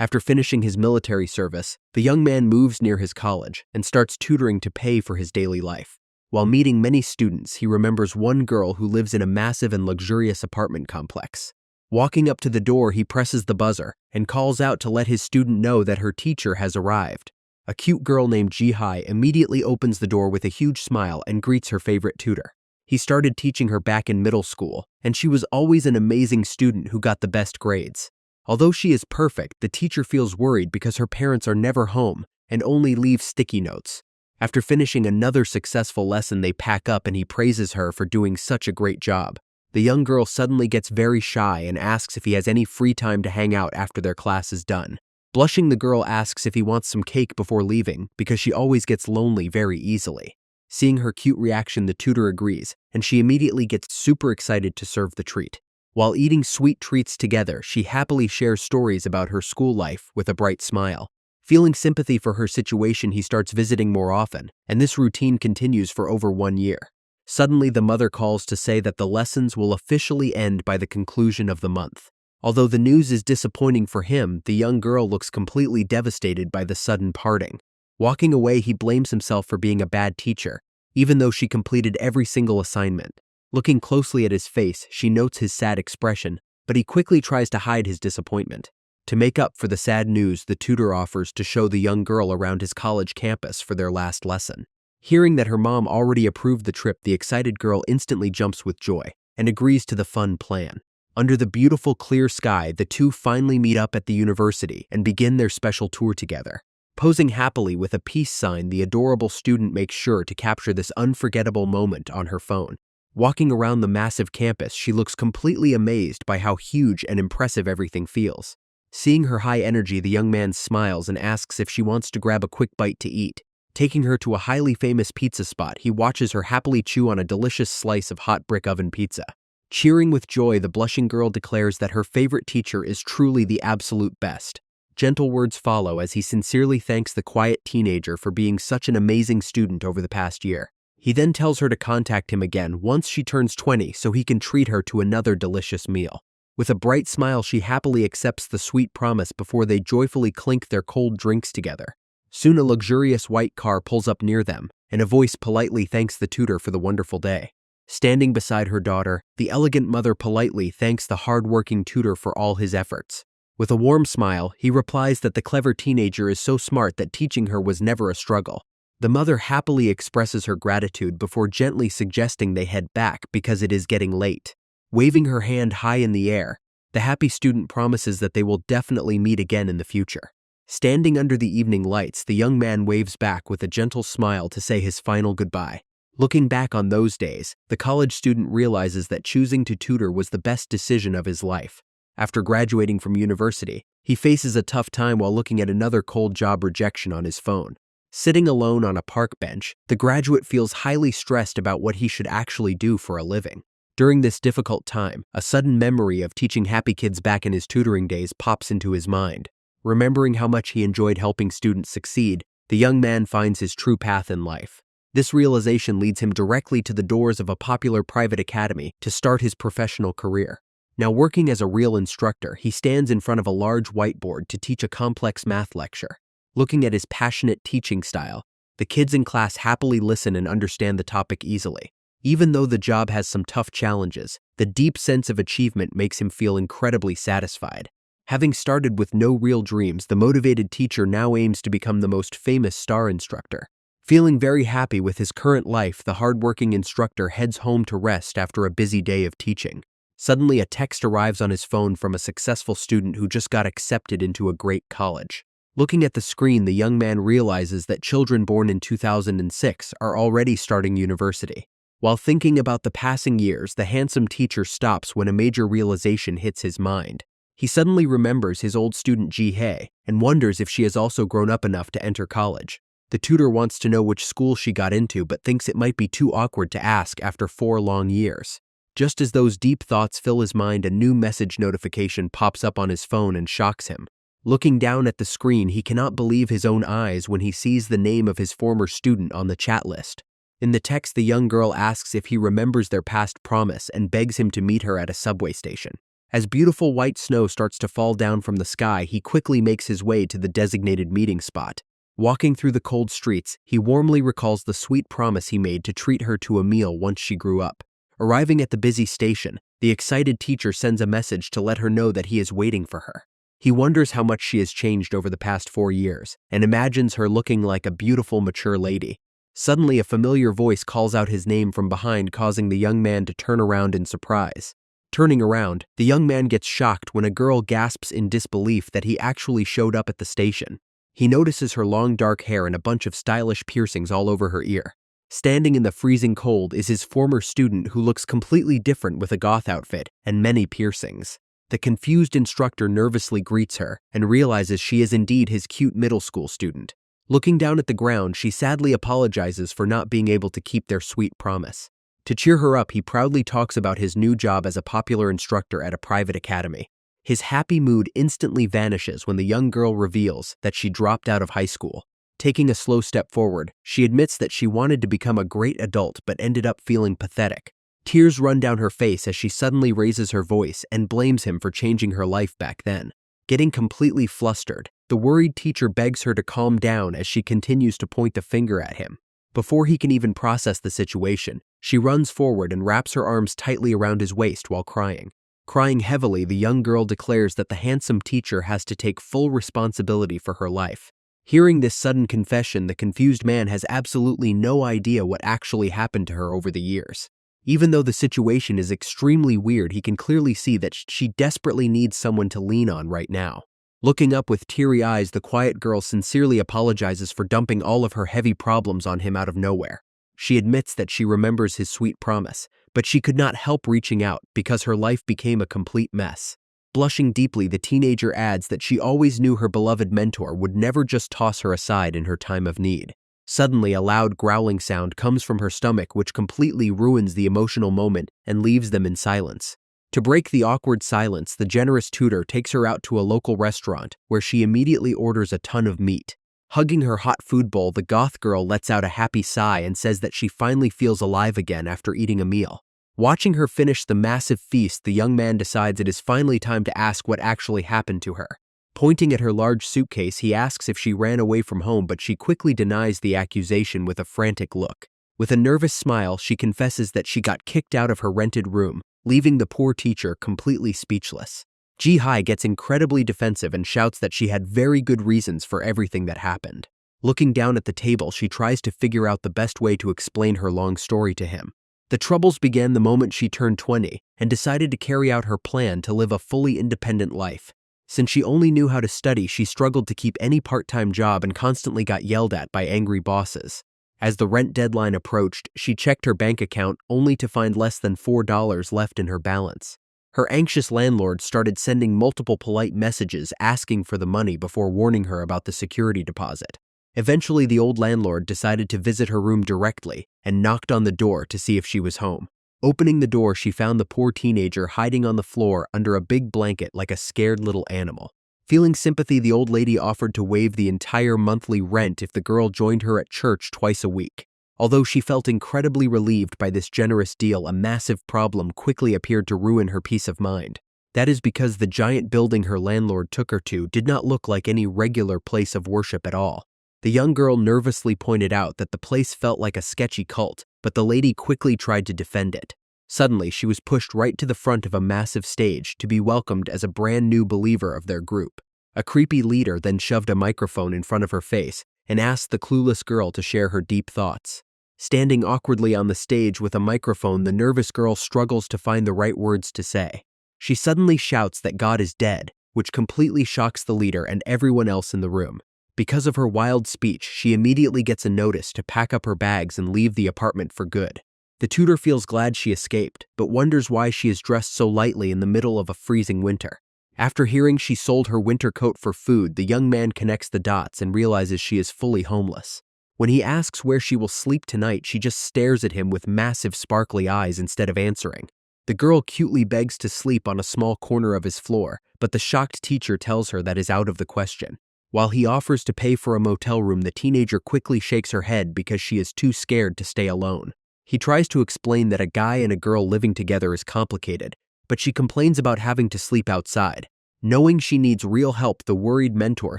After finishing his military service, the young man moves near his college and starts tutoring to pay for his daily life. While meeting many students, he remembers one girl who lives in a massive and luxurious apartment complex. Walking up to the door, he presses the buzzer and calls out to let his student know that her teacher has arrived. A cute girl named Ji-hai immediately opens the door with a huge smile and greets her favorite tutor. He started teaching her back in middle school, and she was always an amazing student who got the best grades. Although she is perfect, the teacher feels worried because her parents are never home and only leave sticky notes. After finishing another successful lesson, they pack up and he praises her for doing such a great job. The young girl suddenly gets very shy and asks if he has any free time to hang out after their class is done. Blushing, the girl asks if he wants some cake before leaving because she always gets lonely very easily. Seeing her cute reaction, the tutor agrees, and she immediately gets super excited to serve the treat. While eating sweet treats together, she happily shares stories about her school life with a bright smile. Feeling sympathy for her situation, he starts visiting more often, and this routine continues for over 1 year. Suddenly, the mother calls to say that the lessons will officially end by the conclusion of the month. Although the news is disappointing for him, the young girl looks completely devastated by the sudden parting. Walking away, he blames himself for being a bad teacher, even though she completed every single assignment. Looking closely at his face, she notes his sad expression, but he quickly tries to hide his disappointment. To make up for the sad news, the tutor offers to show the young girl around his college campus for their last lesson. Hearing that her mom already approved the trip, the excited girl instantly jumps with joy and agrees to the fun plan. Under the beautiful clear sky, the two finally meet up at the university and begin their special tour together. Posing happily with a peace sign, the adorable student makes sure to capture this unforgettable moment on her phone. Walking around the massive campus, she looks completely amazed by how huge and impressive everything feels. Seeing her high energy, the young man smiles and asks if she wants to grab a quick bite to eat. Taking her to a highly famous pizza spot, he watches her happily chew on a delicious slice of hot brick oven pizza. Cheering with joy, the blushing girl declares that her favorite teacher is truly the absolute best. Gentle words follow as he sincerely thanks the quiet teenager for being such an amazing student over the past year. He then tells her to contact him again once she turns 20 so he can treat her to another delicious meal. With a bright smile, she happily accepts the sweet promise before they joyfully clink their cold drinks together. Soon a luxurious white car pulls up near them, and a voice politely thanks the tutor for the wonderful day. Standing beside her daughter, the elegant mother politely thanks the hard-working tutor for all his efforts. With a warm smile, he replies that the clever teenager is so smart that teaching her was never a struggle. The mother happily expresses her gratitude before gently suggesting they head back because it is getting late. Waving her hand high in the air, the happy student promises that they will definitely meet again in the future. Standing under the evening lights, the young man waves back with a gentle smile to say his final goodbye. Looking back on those days, the college student realizes that choosing to tutor was the best decision of his life. After graduating from university, he faces a tough time while looking at another cold job rejection on his phone. Sitting alone on a park bench, the graduate feels highly stressed about what he should actually do for a living. During this difficult time, a sudden memory of teaching happy kids back in his tutoring days pops into his mind. Remembering how much he enjoyed helping students succeed, the young man finds his true path in life. This realization leads him directly to the doors of a popular private academy to start his professional career. Now working as a real instructor, he stands in front of a large whiteboard to teach a complex math lecture. Looking at his passionate teaching style, the kids in class happily listen and understand the topic easily. Even though the job has some tough challenges, the deep sense of achievement makes him feel incredibly satisfied. Having started with no real dreams, the motivated teacher now aims to become the most famous star instructor. Feeling very happy with his current life, the hardworking instructor heads home to rest after a busy day of teaching. Suddenly, a text arrives on his phone from a successful student who just got accepted into a great college. Looking at the screen, the young man realizes that children born in 2006 are already starting university. While thinking about the passing years, the handsome teacher stops when a major realization hits his mind. He suddenly remembers his old student Ji-hae and wonders if she has also grown up enough to enter college. The tutor wants to know which school she got into but thinks it might be too awkward to ask after 4 long years. Just as those deep thoughts fill his mind, a new message notification pops up on his phone and shocks him. Looking down at the screen, he cannot believe his own eyes when he sees the name of his former student on the chat list. In the text, the young girl asks if he remembers their past promise and begs him to meet her at a subway station. As beautiful white snow starts to fall down from the sky, he quickly makes his way to the designated meeting spot. Walking through the cold streets, he warmly recalls the sweet promise he made to treat her to a meal once she grew up. Arriving at the busy station, the excited teacher sends a message to let her know that he is waiting for her. He wonders how much she has changed over the past 4 years and imagines her looking like a beautiful, mature lady. Suddenly, a familiar voice calls out his name from behind, causing the young man to turn around in surprise. Turning around, the young man gets shocked when a girl gasps in disbelief that he actually showed up at the station. He notices her long dark hair and a bunch of stylish piercings all over her ear. Standing in the freezing cold is his former student who looks completely different with a goth outfit and many piercings. The confused instructor nervously greets her and realizes she is indeed his cute middle school student. Looking down at the ground, she sadly apologizes for not being able to keep their sweet promise. To cheer her up, he proudly talks about his new job as a popular instructor at a private academy. His happy mood instantly vanishes when the young girl reveals that she dropped out of high school. Taking a slow step forward, she admits that she wanted to become a great adult but ended up feeling pathetic. Tears run down her face as she suddenly raises her voice and blames him for changing her life back then. Getting completely flustered, the worried teacher begs her to calm down as she continues to point the finger at him. Before he can even process the situation, she runs forward and wraps her arms tightly around his waist while crying. Crying heavily, the young girl declares that the handsome teacher has to take full responsibility for her life. Hearing this sudden confession, the confused man has absolutely no idea what actually happened to her over the years. Even though the situation is extremely weird, he can clearly see that she desperately needs someone to lean on right now. Looking up with teary eyes, the quiet girl sincerely apologizes for dumping all of her heavy problems on him out of nowhere. She admits that she remembers his sweet promise, but she could not help reaching out because her life became a complete mess. Blushing deeply, the teenager adds that she always knew her beloved mentor would never just toss her aside in her time of need. Suddenly, a loud growling sound comes from her stomach, which completely ruins the emotional moment and leaves them in silence. To break the awkward silence, the generous tutor takes her out to a local restaurant where she immediately orders a ton of meat. Hugging her hot food bowl, the goth girl lets out a happy sigh and says that she finally feels alive again after eating a meal. Watching her finish the massive feast, the young man decides it is finally time to ask what actually happened to her. Pointing at her large suitcase, he asks if she ran away from home, but she quickly denies the accusation with a frantic look. With a nervous smile, she confesses that she got kicked out of her rented room, leaving the poor teacher completely speechless. Ji-hai gets incredibly defensive and shouts that she had very good reasons for everything that happened. Looking down at the table, she tries to figure out the best way to explain her long story to him. The troubles began the moment she turned 20 and decided to carry out her plan to live a fully independent life. Since she only knew how to study, she struggled to keep any part-time job and constantly got yelled at by angry bosses. As the rent deadline approached, she checked her bank account only to find less than $4 left in her balance. Her anxious landlord started sending multiple polite messages asking for the money before warning her about the security deposit. Eventually, the old landlord decided to visit her room directly and knocked on the door to see if she was home. Opening the door, she found the poor teenager hiding on the floor under a big blanket like a scared little animal. Feeling sympathy, the old lady offered to waive the entire monthly rent if the girl joined her at church twice a week. Although she felt incredibly relieved by this generous deal, a massive problem quickly appeared to ruin her peace of mind. That is because the giant building her landlord took her to did not look like any regular place of worship at all. The young girl nervously pointed out that the place felt like a sketchy cult, but the lady quickly tried to defend it. Suddenly, she was pushed right to the front of a massive stage to be welcomed as a brand new believer of their group. A creepy leader then shoved a microphone in front of her face and asked the clueless girl to share her deep thoughts. Standing awkwardly on the stage with a microphone, the nervous girl struggles to find the right words to say. She suddenly shouts that God is dead, which completely shocks the leader and everyone else in the room. Because of her wild speech, she immediately gets a notice to pack up her bags and leave the apartment for good. The tutor feels glad she escaped, but wonders why she is dressed so lightly in the middle of a freezing winter. After hearing she sold her winter coat for food, the young man connects the dots and realizes she is fully homeless. When he asks where she will sleep tonight, she just stares at him with massive sparkly eyes instead of answering. The girl cutely begs to sleep on a small corner of his floor, but the shocked teacher tells her that is out of the question. While he offers to pay for a motel room, the teenager quickly shakes her head because she is too scared to stay alone. He tries to explain that a guy and a girl living together is complicated, but she complains about having to sleep outside. Knowing she needs real help, the worried mentor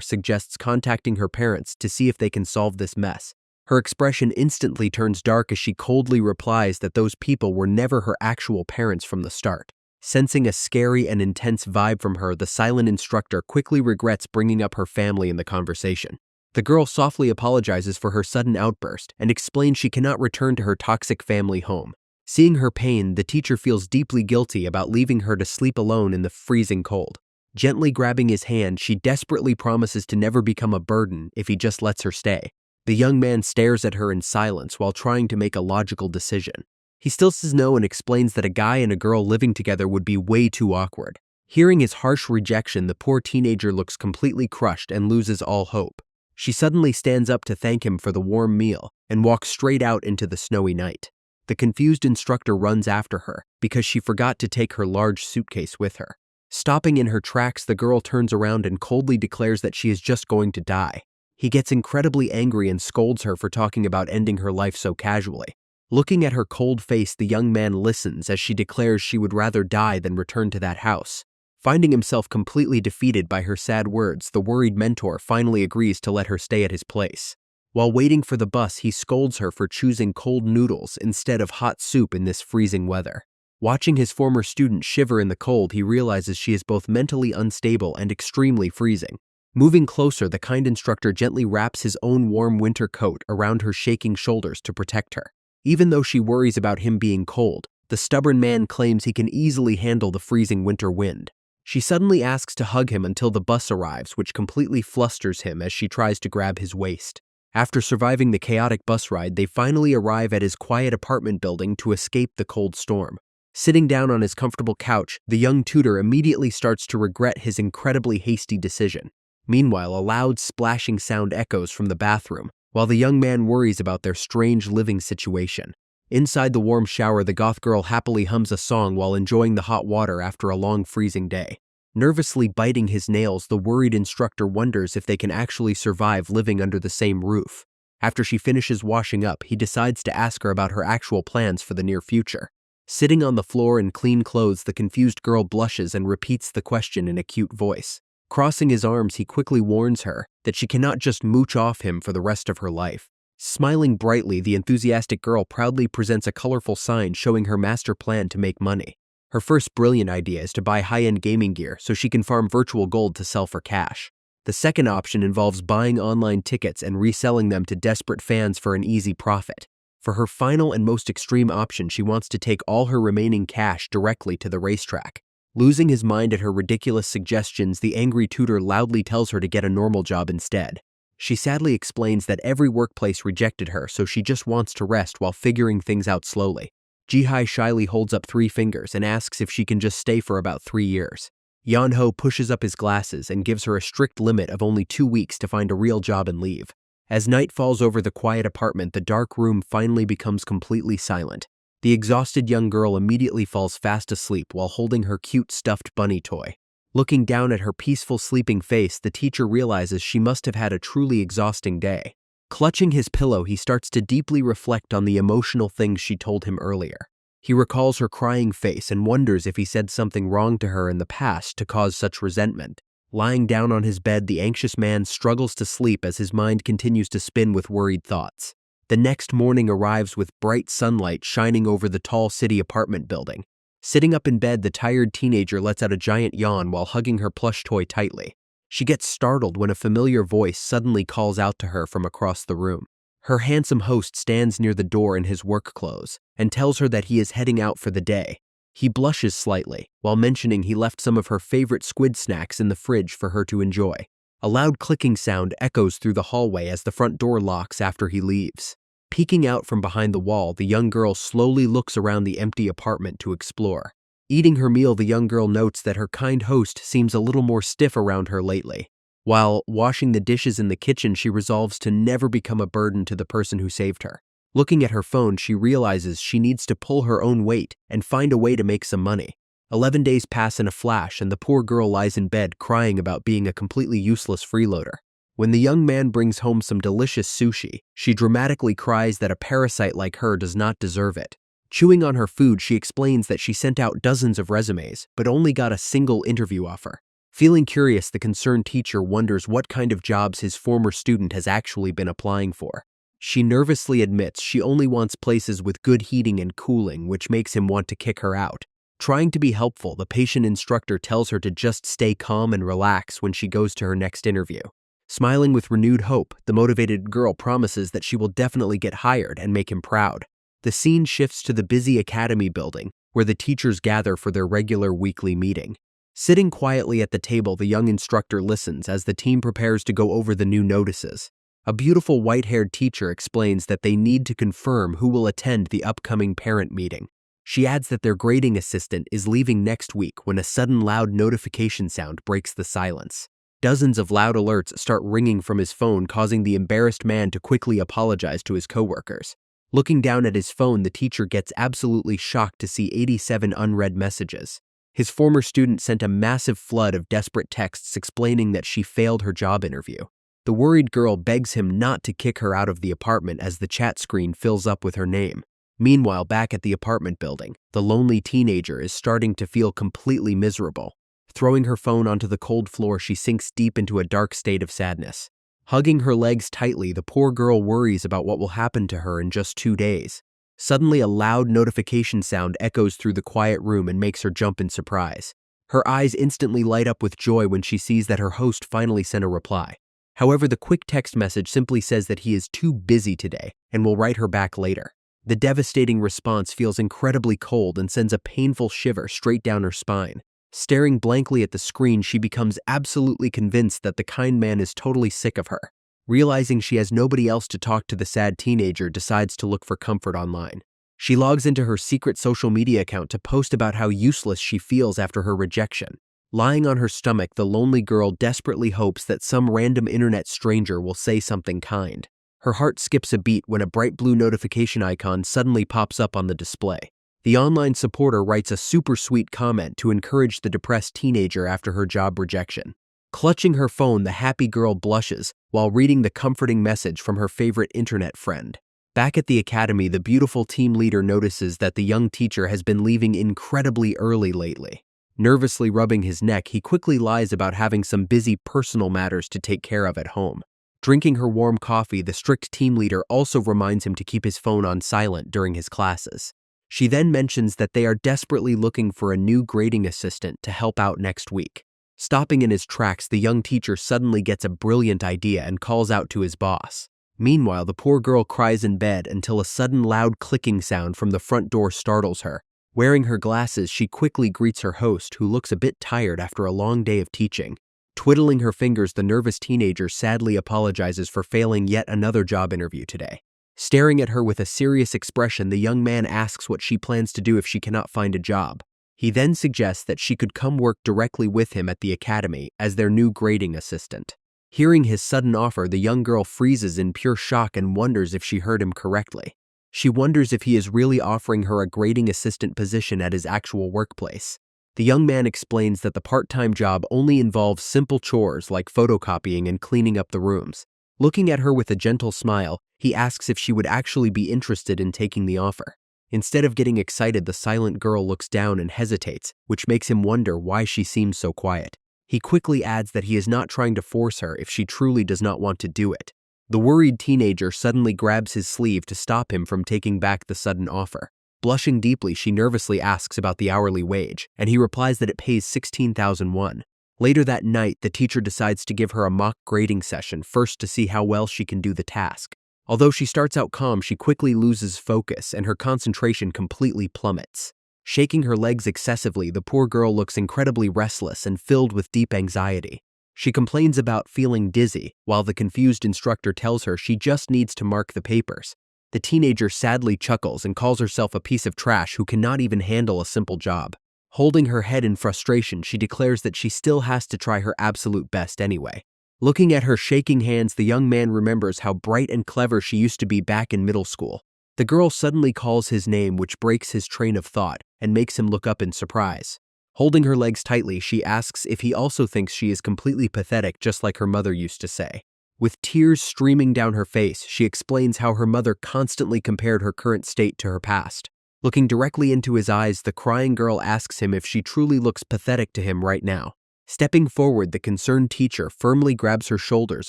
suggests contacting her parents to see if they can solve this mess. Her expression instantly turns dark as she coldly replies that those people were never her actual parents from the start. Sensing a scary and intense vibe from her, the silent instructor quickly regrets bringing up her family in the conversation. The girl softly apologizes for her sudden outburst and explains she cannot return to her toxic family home. Seeing her pain, the teacher feels deeply guilty about leaving her to sleep alone in the freezing cold. Gently grabbing his hand, she desperately promises to never become a burden if he just lets her stay. The young man stares at her in silence while trying to make a logical decision. He still says no and explains that a guy and a girl living together would be way too awkward. Hearing his harsh rejection, the poor teenager looks completely crushed and loses all hope. She suddenly stands up to thank him for the warm meal and walks straight out into the snowy night. The confused instructor runs after her because she forgot to take her large suitcase with her. Stopping in her tracks, the girl turns around and coldly declares that she is just going to die. He gets incredibly angry and scolds her for talking about ending her life so casually. Looking at her cold face, the young man listens as she declares she would rather die than return to that house. Finding himself completely defeated by her sad words, the worried mentor finally agrees to let her stay at his place. While waiting for the bus, he scolds her for choosing cold noodles instead of hot soup in this freezing weather. Watching his former student shiver in the cold, he realizes she is both mentally unstable and extremely freezing. Moving closer, the kind instructor gently wraps his own warm winter coat around her shaking shoulders to protect her. Even though she worries about him being cold, the stubborn man claims he can easily handle the freezing winter wind. She suddenly asks to hug him until the bus arrives, which completely flusters him as she tries to grab his waist. After surviving the chaotic bus ride, they finally arrive at his quiet apartment building to escape the cold storm. Sitting down on his comfortable couch, the young tutor immediately starts to regret his incredibly hasty decision. Meanwhile, a loud splashing sound echoes from the bathroom, while the young man worries about their strange living situation. Inside the warm shower, the goth girl happily hums a song while enjoying the hot water after a long freezing day. Nervously biting his nails, the worried instructor wonders if they can actually survive living under the same roof. After she finishes washing up, he decides to ask her about her actual plans for the near future. Sitting on the floor in clean clothes, the confused girl blushes and repeats the question in a cute voice. Crossing his arms, he quickly warns her that she cannot just mooch off him for the rest of her life. Smiling brightly, the enthusiastic girl proudly presents a colorful sign showing her master plan to make money. Her first brilliant idea is to buy high-end gaming gear so she can farm virtual gold to sell for cash. The second option involves buying online tickets and reselling them to desperate fans for an easy profit. For her final and most extreme option, she wants to take all her remaining cash directly to the racetrack. Losing his mind at her ridiculous suggestions, the angry tutor loudly tells her to get a normal job instead. She sadly explains that every workplace rejected her, so she just wants to rest while figuring things out slowly. Jihai shyly holds up 3 fingers and asks if she can just stay for about 3 years. Yeon Ho pushes up his glasses and gives her a strict limit of only 2 weeks to find a real job and leave. As night falls over the quiet apartment, the dark room finally becomes completely silent. The exhausted young girl immediately falls fast asleep while holding her cute stuffed bunny toy. Looking down at her peaceful sleeping face, the teacher realizes she must have had a truly exhausting day. Clutching his pillow, he starts to deeply reflect on the emotional things she told him earlier. He recalls her crying face and wonders if he said something wrong to her in the past to cause such resentment. Lying down on his bed, the anxious man struggles to sleep as his mind continues to spin with worried thoughts. The next morning arrives with bright sunlight shining over the tall city apartment building. Sitting up in bed, the tired teenager lets out a giant yawn while hugging her plush toy tightly. She gets startled when a familiar voice suddenly calls out to her from across the room. Her handsome host stands near the door in his work clothes and tells her that he is heading out for the day. He blushes slightly while mentioning he left some of her favorite squid snacks in the fridge for her to enjoy. A loud clicking sound echoes through the hallway as the front door locks after he leaves. Peeking out from behind the wall, the young girl slowly looks around the empty apartment to explore. Eating her meal, the young girl notes that her kind host seems a little more stiff around her lately. While washing the dishes in the kitchen, she resolves to never become a burden to the person who saved her. Looking at her phone, she realizes she needs to pull her own weight and find a way to make some money. 11 days pass in a flash, and the poor girl lies in bed crying about being a completely useless freeloader. When the young man brings home some delicious sushi, she dramatically cries that a parasite like her does not deserve it. Chewing on her food, she explains that she sent out dozens of resumes, but only got a single interview offer. Feeling curious, the concerned teacher wonders what kind of jobs his former student has actually been applying for. She nervously admits she only wants places with good heating and cooling, which makes him want to kick her out. Trying to be helpful, the patient instructor tells her to just stay calm and relax when she goes to her next interview. Smiling with renewed hope, the motivated girl promises that she will definitely get hired and make him proud. The scene shifts to the busy academy building, where the teachers gather for their regular weekly meeting. Sitting quietly at the table, the young instructor listens as the team prepares to go over the new notices. A beautiful white-haired teacher explains that they need to confirm who will attend the upcoming parent meeting. She adds that their grading assistant is leaving next week when a sudden loud notification sound breaks the silence. Dozens of loud alerts start ringing from his phone, causing the embarrassed man to quickly apologize to his coworkers. Looking down at his phone, the teacher gets absolutely shocked to see 87 unread messages. His former student sent a massive flood of desperate texts explaining that she failed her job interview. The worried girl begs him not to kick her out of the apartment as the chat screen fills up with her name. Meanwhile, back at the apartment building, the lonely teenager is starting to feel completely miserable. Throwing her phone onto the cold floor, she sinks deep into a dark state of sadness. Hugging her legs tightly, the poor girl worries about what will happen to her in just 2 days. Suddenly, a loud notification sound echoes through the quiet room and makes her jump in surprise. Her eyes instantly light up with joy when she sees that her host finally sent a reply. However, the quick text message simply says that he is too busy today and will write her back later. The devastating response feels incredibly cold and sends a painful shiver straight down her spine. Staring blankly at the screen, she becomes absolutely convinced that the kind man is totally sick of her. Realizing she has nobody else to talk to, the sad teenager decides to look for comfort online. She logs into her secret social media account to post about how useless she feels after her rejection. Lying on her stomach, the lonely girl desperately hopes that some random internet stranger will say something kind. Her heart skips a beat when a bright blue notification icon suddenly pops up on the display. The online supporter writes a super sweet comment to encourage the depressed teenager after her job rejection. Clutching her phone, the happy girl blushes while reading the comforting message from her favorite internet friend. Back at the academy, the beautiful team leader notices that the young teacher has been leaving incredibly early lately. Nervously rubbing his neck, he quickly lies about having some busy personal matters to take care of at home. Drinking her warm coffee, the strict team leader also reminds him to keep his phone on silent during his classes. She then mentions that they are desperately looking for a new grading assistant to help out next week. Stopping in his tracks, the young teacher suddenly gets a brilliant idea and calls out to his boss. Meanwhile, the poor girl cries in bed until a sudden loud clicking sound from the front door startles her. Wearing her glasses, she quickly greets her host, who looks a bit tired after a long day of teaching. Twiddling her fingers, the nervous teenager sadly apologizes for failing yet another job interview today. Staring at her with a serious expression, the young man asks what she plans to do if she cannot find a job. He then suggests that she could come work directly with him at the academy as their new grading assistant. Hearing his sudden offer, the young girl freezes in pure shock and wonders if she heard him correctly. She wonders if he is really offering her a grading assistant position at his actual workplace. The young man explains that the part-time job only involves simple chores like photocopying and cleaning up the rooms. Looking at her with a gentle smile, he asks if she would actually be interested in taking the offer. Instead of getting excited, the silent girl looks down and hesitates, which makes him wonder why she seems so quiet. He quickly adds that he is not trying to force her if she truly does not want to do it. The worried teenager suddenly grabs his sleeve to stop him from taking back the sudden offer. Blushing deeply, she nervously asks about the hourly wage, and he replies that it pays 16,000 won. Later that night, the teacher decides to give her a mock grading session first to see how well she can do the task. Although she starts out calm, she quickly loses focus and her concentration completely plummets. Shaking her legs excessively, the poor girl looks incredibly restless and filled with deep anxiety. She complains about feeling dizzy, while the confused instructor tells her she just needs to mark the papers. The teenager sadly chuckles and calls herself a piece of trash who cannot even handle a simple job. Holding her head in frustration, she declares that she still has to try her absolute best anyway. Looking at her shaking hands, the young man remembers how bright and clever she used to be back in middle school. The girl suddenly calls his name, which breaks his train of thought and makes him look up in surprise. Holding her legs tightly, she asks if he also thinks she is completely pathetic, just like her mother used to say. With tears streaming down her face, she explains how her mother constantly compared her current state to her past. Looking directly into his eyes, the crying girl asks him if she truly looks pathetic to him right now. Stepping forward, the concerned teacher firmly grabs her shoulders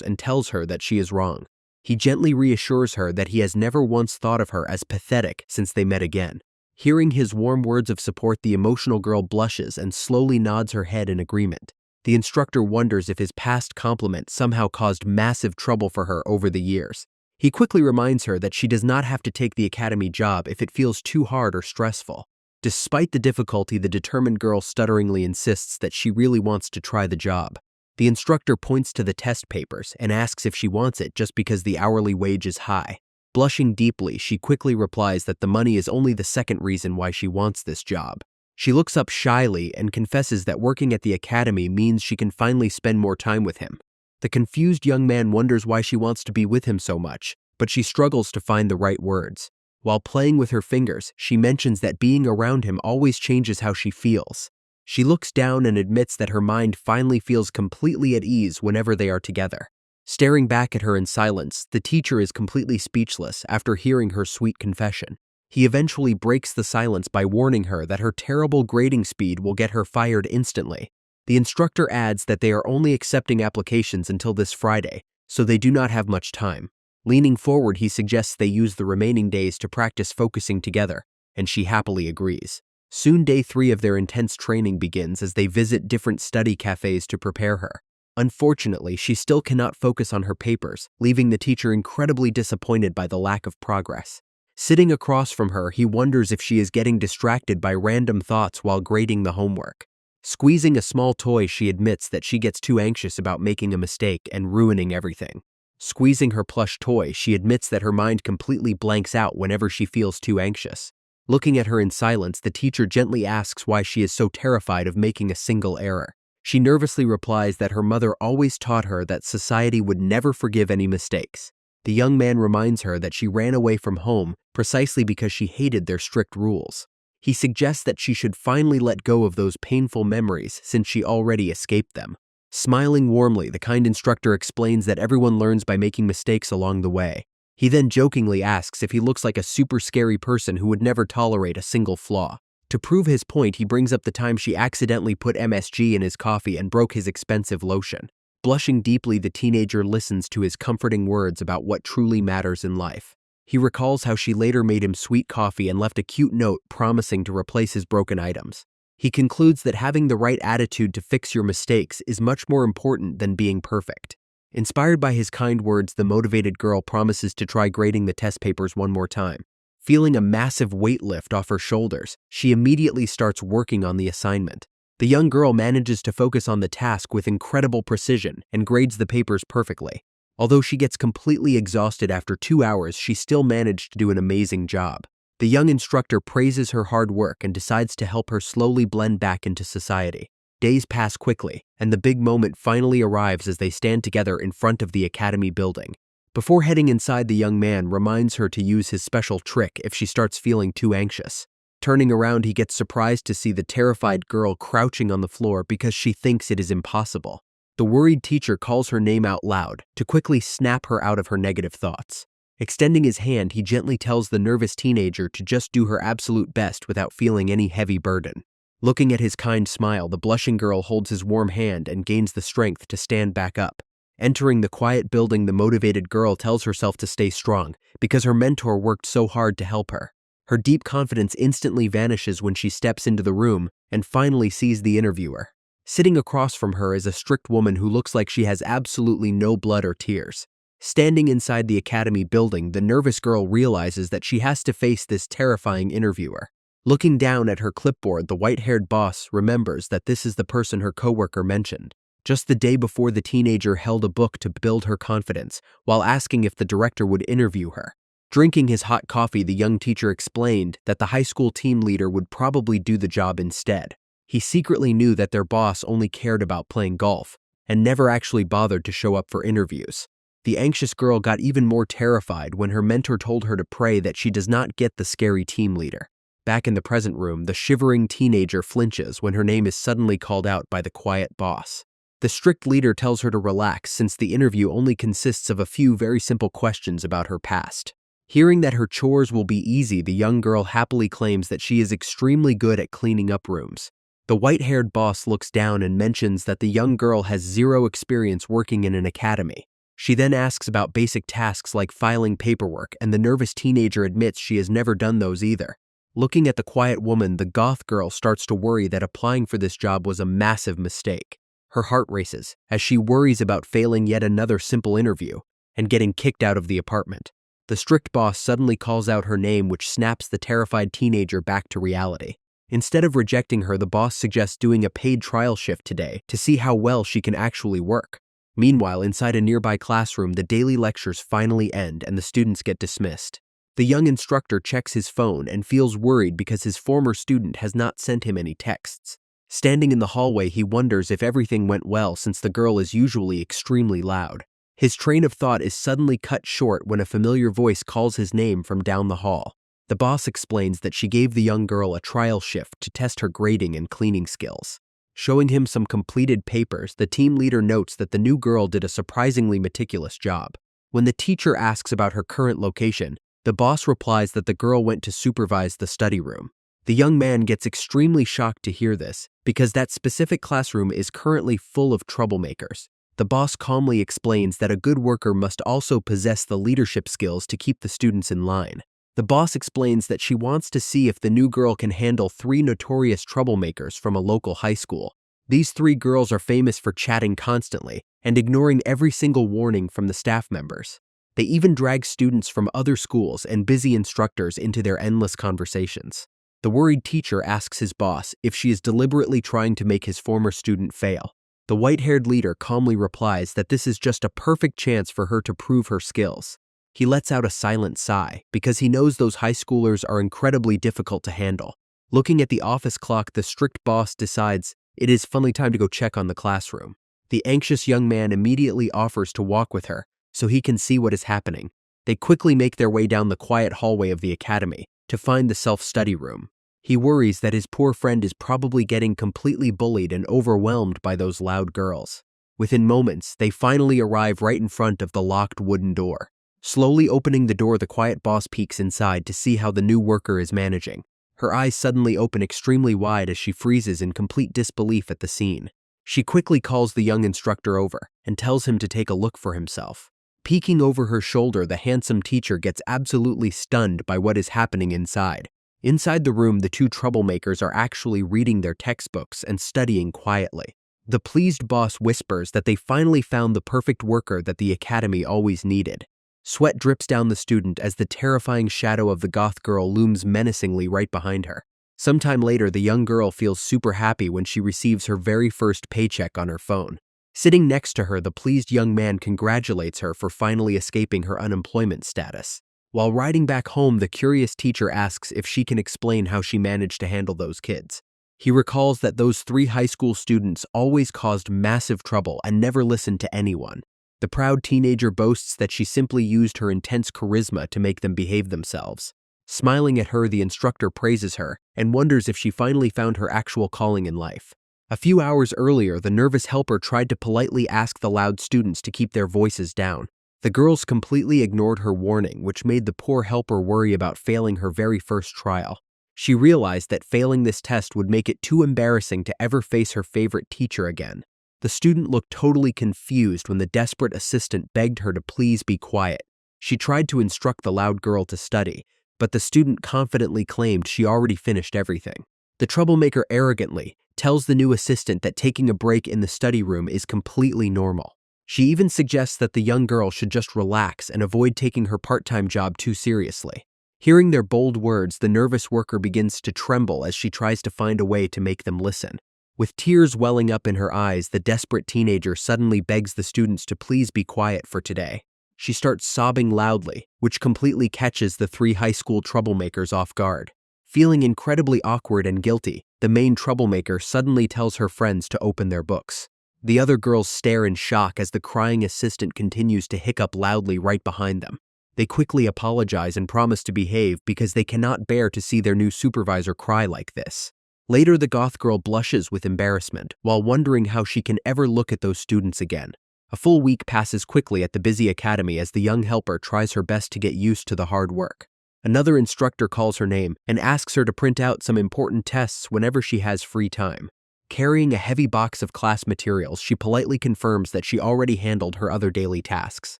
and tells her that she is wrong. He gently reassures her that he has never once thought of her as pathetic since they met again. Hearing his warm words of support, the emotional girl blushes and slowly nods her head in agreement. The instructor wonders if his past compliment somehow caused massive trouble for her over the years. He quickly reminds her that she does not have to take the academy job if it feels too hard or stressful. Despite the difficulty, the determined girl stutteringly insists that she really wants to try the job. The instructor points to the test papers and asks if she wants it just because the hourly wage is high. Blushing deeply, she quickly replies that the money is only the second reason why she wants this job. She looks up shyly and confesses that working at the academy means she can finally spend more time with him. The confused young man wonders why she wants to be with him so much, but she struggles to find the right words. While playing with her fingers, she mentions that being around him always changes how she feels. She looks down and admits that her mind finally feels completely at ease whenever they are together. Staring back at her in silence, the teacher is completely speechless after hearing her sweet confession. He eventually breaks the silence by warning her that her terrible grading speed will get her fired instantly. The instructor adds that they are only accepting applications until this Friday, so they do not have much time. Leaning forward, he suggests they use the remaining days to practice focusing together, and she happily agrees. Soon day 3 of their intense training begins as they visit different study cafes to prepare her. Unfortunately, she still cannot focus on her papers, leaving the teacher incredibly disappointed by the lack of progress. Sitting across from her, he wonders if she is getting distracted by random thoughts while grading the homework. Squeezing a small toy, she admits that she gets too anxious about making a mistake and ruining everything. Squeezing her plush toy, she admits that her mind completely blanks out whenever she feels too anxious. Looking at her in silence, the teacher gently asks why she is so terrified of making a single error. She nervously replies that her mother always taught her that society would never forgive any mistakes. The young man reminds her that she ran away from home precisely because she hated their strict rules. He suggests that she should finally let go of those painful memories since she already escaped them. Smiling warmly, the kind instructor explains that everyone learns by making mistakes along the way. He then jokingly asks if he looks like a super scary person who would never tolerate a single flaw. To prove his point, he brings up the time she accidentally put MSG in his coffee and broke his expensive lotion. Blushing deeply, the teenager listens to his comforting words about what truly matters in life. He recalls how she later made him sweet coffee and left a cute note promising to replace his broken items. He concludes that having the right attitude to fix your mistakes is much more important than being perfect. Inspired by his kind words, the motivated girl promises to try grading the test papers one more time. Feeling a massive weight lift off her shoulders, she immediately starts working on the assignment. The young girl manages to focus on the task with incredible precision and grades the papers perfectly. Although she gets completely exhausted after 2 hours, she still managed to do an amazing job. The young instructor praises her hard work and decides to help her slowly blend back into society. Days pass quickly, and the big moment finally arrives as they stand together in front of the academy building. Before heading inside, the young man reminds her to use his special trick if she starts feeling too anxious. Turning around, he gets surprised to see the terrified girl crouching on the floor because she thinks it is impossible. The worried teacher calls her name out loud to quickly snap her out of her negative thoughts. Extending his hand, he gently tells the nervous teenager to just do her absolute best without feeling any heavy burden. Looking at his kind smile, the blushing girl holds his warm hand and gains the strength to stand back up. Entering the quiet building, the motivated girl tells herself to stay strong because her mentor worked so hard to help her. Her deep confidence instantly vanishes when she steps into the room and finally sees the interviewer. Sitting across from her is a strict woman who looks like she has absolutely no blood or tears. Standing inside the academy building, the nervous girl realizes that she has to face this terrifying interviewer. Looking down at her clipboard, the white-haired boss remembers that this is the person her coworker mentioned. Just the day before, the teenager held a book to build her confidence while asking if the director would interview her. Drinking his hot coffee, the young teacher explained that the high school team leader would probably do the job instead. He secretly knew that their boss only cared about playing golf and never actually bothered to show up for interviews. The anxious girl got even more terrified when her mentor told her to pray that she does not get the scary team leader. Back in the present room, the shivering teenager flinches when her name is suddenly called out by the quiet boss. The strict leader tells her to relax since the interview only consists of a few very simple questions about her past. Hearing that her chores will be easy, the young girl happily claims that she is extremely good at cleaning up rooms. The white-haired boss looks down and mentions that the young girl has zero experience working in an academy. She then asks about basic tasks like filing paperwork, and the nervous teenager admits she has never done those either. Looking at the quiet woman, the goth girl starts to worry that applying for this job was a massive mistake. Her heart races as she worries about failing yet another simple interview and getting kicked out of the apartment. The strict boss suddenly calls out her name, which snaps the terrified teenager back to reality. Instead of rejecting her, the boss suggests doing a paid trial shift today to see how well she can actually work. Meanwhile, inside a nearby classroom, the daily lectures finally end and the students get dismissed. The young instructor checks his phone and feels worried because his former student has not sent him any texts. Standing in the hallway, he wonders if everything went well since the girl is usually extremely loud. His train of thought is suddenly cut short when a familiar voice calls his name from down the hall. The boss explains that she gave the young girl a trial shift to test her grading and cleaning skills. Showing him some completed papers, the team leader notes that the new girl did a surprisingly meticulous job. When the teacher asks about her current location, the boss replies that the girl went to supervise the study room. The young man gets extremely shocked to hear this, because that specific classroom is currently full of troublemakers. The boss calmly explains that a good worker must also possess the leadership skills to keep the students in line. The boss explains that she wants to see if the new girl can handle 3 notorious troublemakers from a local high school. These 3 girls are famous for chatting constantly and ignoring every single warning from the staff members. They even drag students from other schools and busy instructors into their endless conversations. The worried teacher asks his boss if she is deliberately trying to make his former student fail. The white-haired leader calmly replies that this is just a perfect chance for her to prove her skills. He lets out a silent sigh because he knows those high schoolers are incredibly difficult to handle. Looking at the office clock, the strict boss decides it is finally time to go check on the classroom. The anxious young man immediately offers to walk with her so he can see what is happening. They quickly make their way down the quiet hallway of the academy to find the self-study room. He worries that his poor friend is probably getting completely bullied and overwhelmed by those loud girls. Within moments, they finally arrive right in front of the locked wooden door. Slowly opening the door, the quiet boss peeks inside to see how the new worker is managing. Her eyes suddenly open extremely wide as she freezes in complete disbelief at the scene. She quickly calls the young instructor over and tells him to take a look for himself. Peeking over her shoulder, the handsome teacher gets absolutely stunned by what is happening inside. Inside the room, the 2 troublemakers are actually reading their textbooks and studying quietly. The pleased boss whispers that they finally found the perfect worker that the academy always needed. Sweat drips down the student as the terrifying shadow of the goth girl looms menacingly right behind her. Sometime later, the young girl feels super happy when she receives her very first paycheck on her phone. Sitting next to her, the pleased young man congratulates her for finally escaping her unemployment status. While riding back home, the curious teacher asks if she can explain how she managed to handle those kids. He recalls that those 3 high school students always caused massive trouble and never listened to anyone. The proud teenager boasts that she simply used her intense charisma to make them behave themselves. Smiling at her, the instructor praises her and wonders if she finally found her actual calling in life. A few hours earlier, the nervous helper tried to politely ask the loud students to keep their voices down. The girls completely ignored her warning, which made the poor helper worry about failing her very first trial. She realized that failing this test would make it too embarrassing to ever face her favorite teacher again. The student looked totally confused when the desperate assistant begged her to please be quiet. She tried to instruct the loud girl to study, but the student confidently claimed she already finished everything. The troublemaker arrogantly tells the new assistant that taking a break in the study room is completely normal. She even suggests that the young girl should just relax and avoid taking her part-time job too seriously. Hearing their bold words, the nervous worker begins to tremble as she tries to find a way to make them listen. With tears welling up in her eyes, the desperate teenager suddenly begs the students to please be quiet for today. She starts sobbing loudly, which completely catches the 3 high school troublemakers off guard. Feeling incredibly awkward and guilty, the main troublemaker suddenly tells her friends to open their books. The other girls stare in shock as the crying assistant continues to hiccup loudly right behind them. They quickly apologize and promise to behave because they cannot bear to see their new supervisor cry like this. Later, the goth girl blushes with embarrassment while wondering how she can ever look at those students again. A full week passes quickly at the busy academy as the young helper tries her best to get used to the hard work. Another instructor calls her name and asks her to print out some important tests whenever she has free time. Carrying a heavy box of class materials, she politely confirms that she already handled her other daily tasks.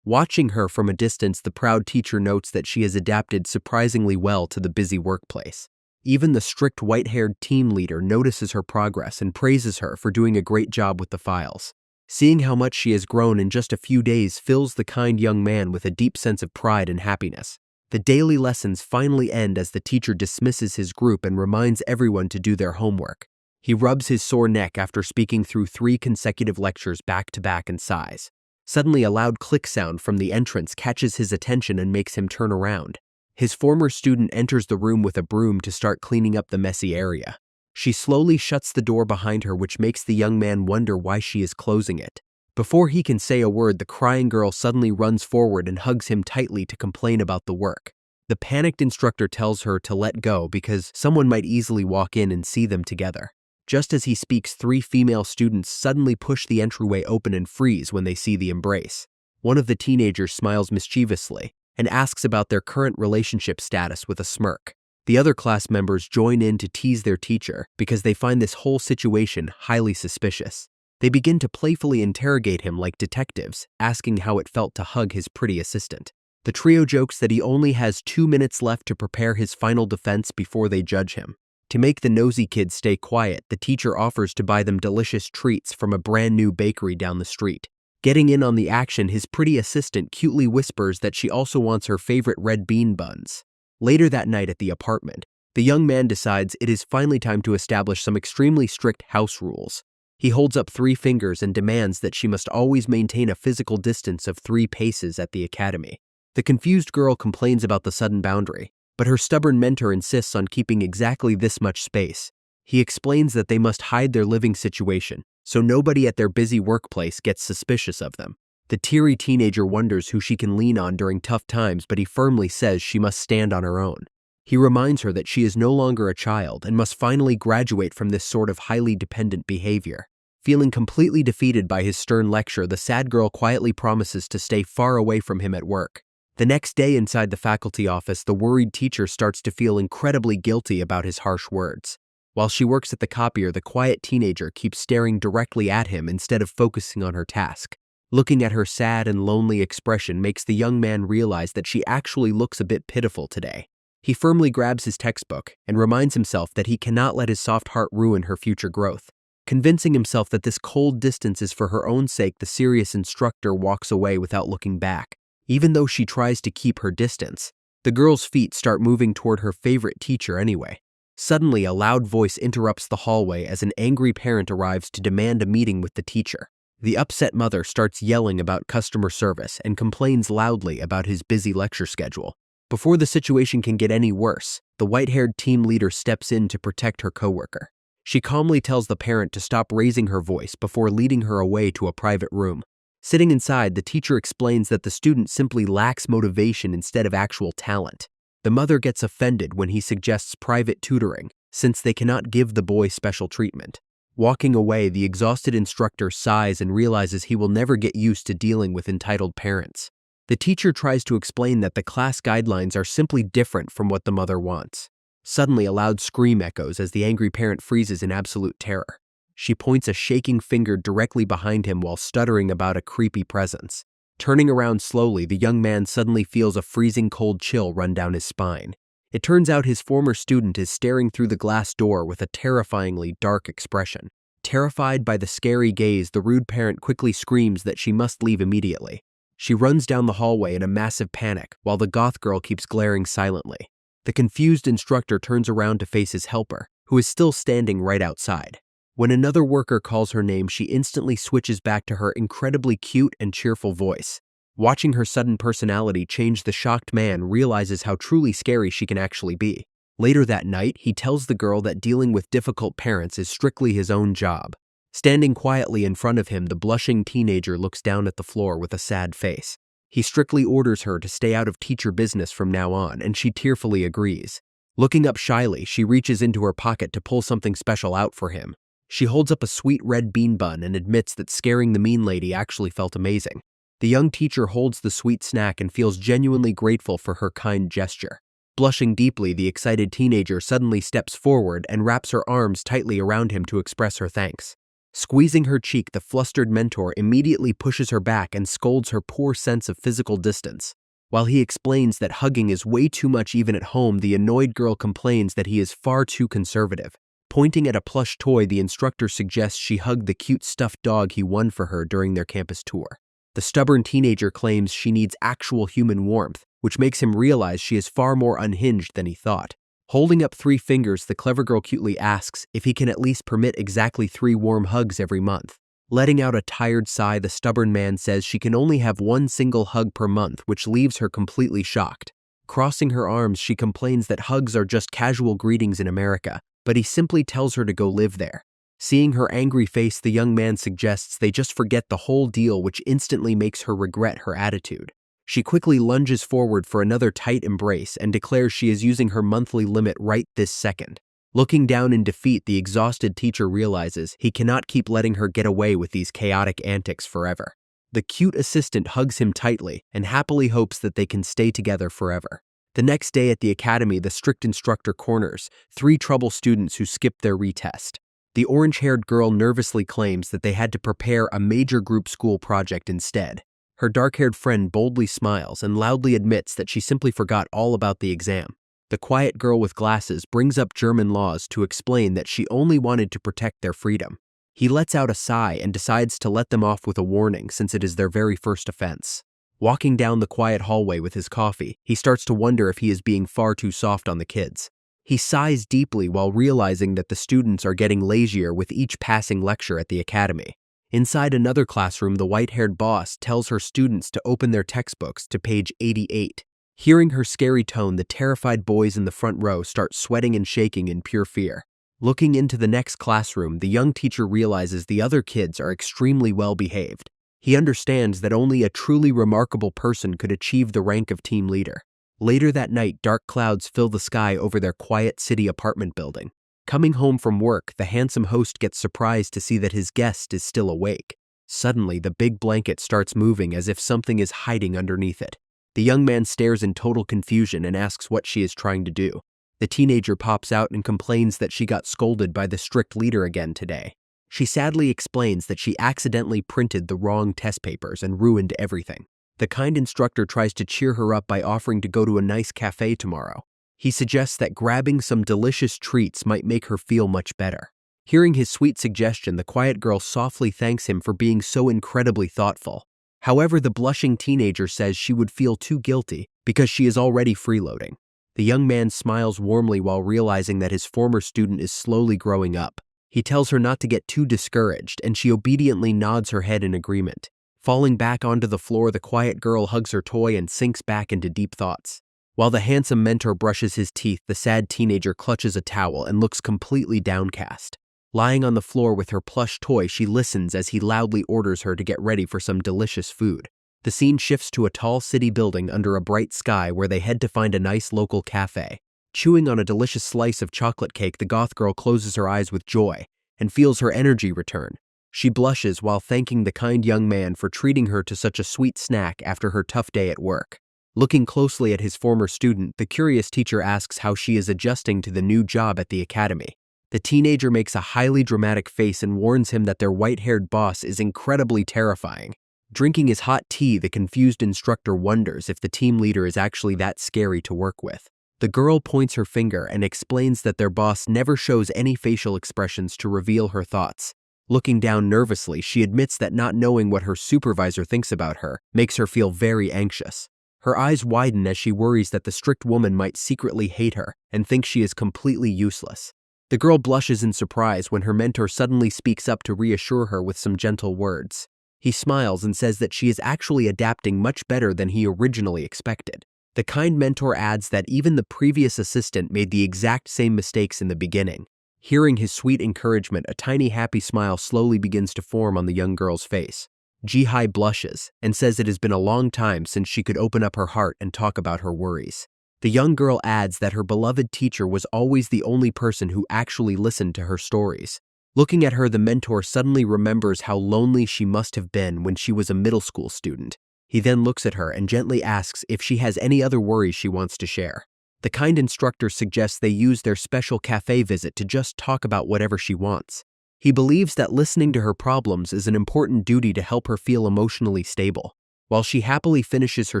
Watching her from a distance, the proud teacher notes that she has adapted surprisingly well to the busy workplace. Even the strict white-haired team leader notices her progress and praises her for doing a great job with the files. Seeing how much she has grown in just a few days fills the kind young man with a deep sense of pride and happiness. The daily lessons finally end as the teacher dismisses his group and reminds everyone to do their homework. He rubs his sore neck after speaking through 3 consecutive lectures back-to-back and sighs. Suddenly, a loud click sound from the entrance catches his attention and makes him turn around. His former student enters the room with a broom to start cleaning up the messy area. She slowly shuts the door behind her, which makes the young man wonder why she is closing it. Before he can say a word, the crying girl suddenly runs forward and hugs him tightly to complain about the work. The panicked instructor tells her to let go because someone might easily walk in and see them together. Just as he speaks, 3 female students suddenly push the entryway open and freeze when they see the embrace. One of the teenagers smiles mischievously and asks about their current relationship status with a smirk. The other class members join in to tease their teacher because they find this whole situation highly suspicious. They begin to playfully interrogate him like detectives, asking how it felt to hug his pretty assistant. The trio jokes that he only has 2 minutes left to prepare his final defense before they judge him. To make the nosy kids stay quiet, the teacher offers to buy them delicious treats from a brand new bakery down the street. Getting in on the action, his pretty assistant cutely whispers that she also wants her favorite red bean buns. Later that night at the apartment, the young man decides it is finally time to establish some extremely strict house rules. He holds up 3 fingers and demands that she must always maintain a physical distance of 3 paces at the academy. The confused girl complains about the sudden boundary, but her stubborn mentor insists on keeping exactly this much space. He explains that they must hide their living situation, so nobody at their busy workplace gets suspicious of them. The teary teenager wonders who she can lean on during tough times, but he firmly says she must stand on her own. He reminds her that she is no longer a child and must finally graduate from this sort of highly dependent behavior. Feeling completely defeated by his stern lecture, the sad girl quietly promises to stay far away from him at work. The next day inside the faculty office, the worried teacher starts to feel incredibly guilty about his harsh words. While she works at the copier, the quiet teenager keeps staring directly at him instead of focusing on her task. Looking at her sad and lonely expression makes the young man realize that she actually looks a bit pitiful today. He firmly grabs his textbook and reminds himself that he cannot let his soft heart ruin her future growth. Convincing himself that this cold distance is for her own sake, the serious instructor walks away without looking back. Even though she tries to keep her distance, the girl's feet start moving toward her favorite teacher anyway. Suddenly, a loud voice interrupts the hallway as an angry parent arrives to demand a meeting with the teacher. The upset mother starts yelling about customer service and complains loudly about his busy lecture schedule. Before the situation can get any worse, the white-haired team leader steps in to protect her coworker. She calmly tells the parent to stop raising her voice before leading her away to a private room. Sitting inside, the teacher explains that the student simply lacks motivation instead of actual talent. The mother gets offended when he suggests private tutoring, since they cannot give the boy special treatment. Walking away, the exhausted instructor sighs and realizes he will never get used to dealing with entitled parents. The teacher tries to explain that the class guidelines are simply different from what the mother wants. Suddenly, a loud scream echoes as the angry parent freezes in absolute terror. She points a shaking finger directly behind him while stuttering about a creepy presence. Turning around slowly, the young man suddenly feels a freezing cold chill run down his spine. It turns out his former student is staring through the glass door with a terrifyingly dark expression. Terrified by the scary gaze, the rude parent quickly screams that she must leave immediately. She runs down the hallway in a massive panic, while the goth girl keeps glaring silently. The confused instructor turns around to face his helper, who is still standing right outside. When another worker calls her name, she instantly switches back to her incredibly cute and cheerful voice. Watching her sudden personality change, the shocked man realizes how truly scary she can actually be. Later that night, he tells the girl that dealing with difficult parents is strictly his own job. Standing quietly in front of him, the blushing teenager looks down at the floor with a sad face. He strictly orders her to stay out of teacher business from now on, and she tearfully agrees. Looking up shyly, she reaches into her pocket to pull something special out for him. She holds up a sweet red bean bun and admits that scaring the mean lady actually felt amazing. The young teacher holds the sweet snack and feels genuinely grateful for her kind gesture. Blushing deeply, the excited teenager suddenly steps forward and wraps her arms tightly around him to express her thanks. Squeezing her cheek, the flustered mentor immediately pushes her back and scolds her poor sense of physical distance. While he explains that hugging is way too much even at home, the annoyed girl complains that he is far too conservative. Pointing at a plush toy, the instructor suggests she hug the cute stuffed dog he won for her during their campus tour. The stubborn teenager claims she needs actual human warmth, which makes him realize she is far more unhinged than he thought. Holding up 3 fingers, the clever girl cutely asks if he can at least permit exactly 3 warm hugs every month. Letting out a tired sigh, the stubborn man says she can only have 1 single hug per month, which leaves her completely shocked. Crossing her arms, she complains that hugs are just casual greetings in America, but he simply tells her to go live there. Seeing her angry face, the young man suggests they just forget the whole deal, which instantly makes her regret her attitude. She quickly lunges forward for another tight embrace and declares she is using her monthly limit right this second. Looking down in defeat, the exhausted teacher realizes he cannot keep letting her get away with these chaotic antics forever. The cute assistant hugs him tightly and happily hopes that they can stay together forever. The next day at the academy, the strict instructor corners 3 trouble students who skipped their retest. The orange-haired girl nervously claims that they had to prepare a major group school project instead. Her dark-haired friend boldly smiles and loudly admits that she simply forgot all about the exam. The quiet girl with glasses brings up German laws to explain that she only wanted to protect their freedom. He lets out a sigh and decides to let them off with a warning since it is their very first offense. Walking down the quiet hallway with his coffee, he starts to wonder if he is being far too soft on the kids. He sighs deeply while realizing that the students are getting lazier with each passing lecture at the academy. Inside another classroom, the white-haired boss tells her students to open their textbooks to page 88. Hearing her scary tone, the terrified boys in the front row start sweating and shaking in pure fear. Looking into the next classroom, the young teacher realizes the other kids are extremely well behaved. He understands that only a truly remarkable person could achieve the rank of team leader. Later that night, dark clouds fill the sky over their quiet city apartment building. Coming home from work, the handsome host gets surprised to see that his guest is still awake. Suddenly, the big blanket starts moving as if something is hiding underneath it. The young man stares in total confusion and asks what she is trying to do. The teenager pops out and complains that she got scolded by the strict leader again today. She sadly explains that she accidentally printed the wrong test papers and ruined everything. The kind instructor tries to cheer her up by offering to go to a nice cafe tomorrow. He suggests that grabbing some delicious treats might make her feel much better. Hearing his sweet suggestion, the quiet girl softly thanks him for being so incredibly thoughtful. However, the blushing teenager says she would feel too guilty because she is already freeloading. The young man smiles warmly while realizing that his former student is slowly growing up. He tells her not to get too discouraged, and she obediently nods her head in agreement. Falling back onto the floor, the quiet girl hugs her toy and sinks back into deep thoughts. While the handsome mentor brushes his teeth, the sad teenager clutches a towel and looks completely downcast. Lying on the floor with her plush toy, she listens as he loudly orders her to get ready for some delicious food. The scene shifts to a tall city building under a bright sky where they head to find a nice local cafe. Chewing on a delicious slice of chocolate cake, the goth girl closes her eyes with joy and feels her energy return. She blushes while thanking the kind young man for treating her to such a sweet snack after her tough day at work. Looking closely at his former student, the curious teacher asks how she is adjusting to the new job at the academy. The teenager makes a highly dramatic face and warns him that their white-haired boss is incredibly terrifying. Drinking his hot tea, the confused instructor wonders if the team leader is actually that scary to work with. The girl points her finger and explains that their boss never shows any facial expressions to reveal her thoughts. Looking down nervously, she admits that not knowing what her supervisor thinks about her makes her feel very anxious. Her eyes widen as she worries that the strict woman might secretly hate her and think she is completely useless. The girl blushes in surprise when her mentor suddenly speaks up to reassure her with some gentle words. He smiles and says that she is actually adapting much better than he originally expected. The kind mentor adds that even the previous assistant made the exact same mistakes in the beginning. Hearing his sweet encouragement, a tiny happy smile slowly begins to form on the young girl's face. Ji-hai blushes and says it has been a long time since she could open up her heart and talk about her worries. The young girl adds that her beloved teacher was always the only person who actually listened to her stories. Looking at her, the mentor suddenly remembers how lonely she must have been when she was a middle school student. He then looks at her and gently asks if she has any other worries she wants to share. The kind instructor suggests they use their special cafe visit to just talk about whatever she wants. He believes that listening to her problems is an important duty to help her feel emotionally stable. While she happily finishes her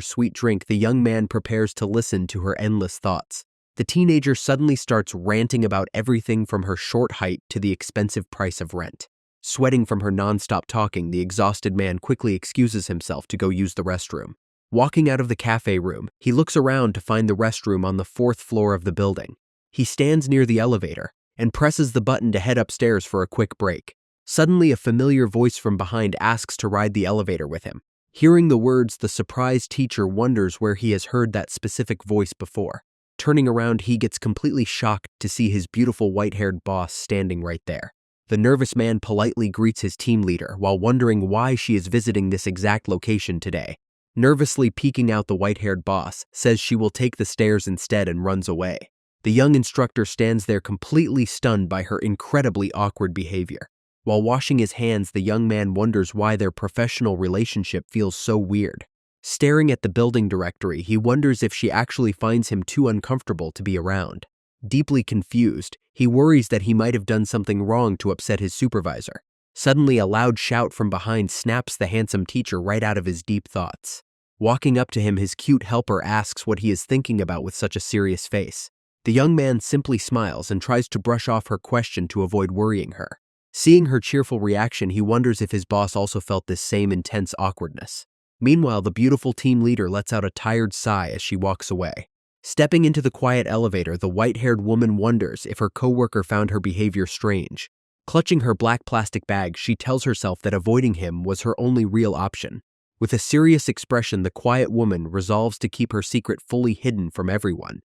sweet drink, the young man prepares to listen to her endless thoughts. The teenager suddenly starts ranting about everything from her short height to the expensive price of rent. Sweating from her non-stop talking, the exhausted man quickly excuses himself to go use the restroom. Walking out of the cafe room, he looks around to find the restroom on the 4th floor of the building. He stands near the elevator and presses the button to head upstairs for a quick break. Suddenly, a familiar voice from behind asks to ride the elevator with him. Hearing the words, the surprised teacher wonders where he has heard that specific voice before. Turning around, he gets completely shocked to see his beautiful white-haired boss standing right there. The nervous man politely greets his team leader while wondering why she is visiting this exact location today. Nervously peeking out, the white-haired boss says she will take the stairs instead and runs away. The young instructor stands there completely stunned by her incredibly awkward behavior. While washing his hands, the young man wonders why their professional relationship feels so weird. Staring at the building directory, he wonders if she actually finds him too uncomfortable to be around. Deeply confused, he worries that he might have done something wrong to upset his supervisor. Suddenly, a loud shout from behind snaps the handsome teacher right out of his deep thoughts. Walking up to him, his cute helper asks what he is thinking about with such a serious face. The young man simply smiles and tries to brush off her question to avoid worrying her. Seeing her cheerful reaction, he wonders if his boss also felt this same intense awkwardness. Meanwhile, the beautiful team leader lets out a tired sigh as she walks away. Stepping into the quiet elevator, the white-haired woman wonders if her coworker found her behavior strange. Clutching her black plastic bag, she tells herself that avoiding him was her only real option. With a serious expression, the quiet woman resolves to keep her secret fully hidden from everyone.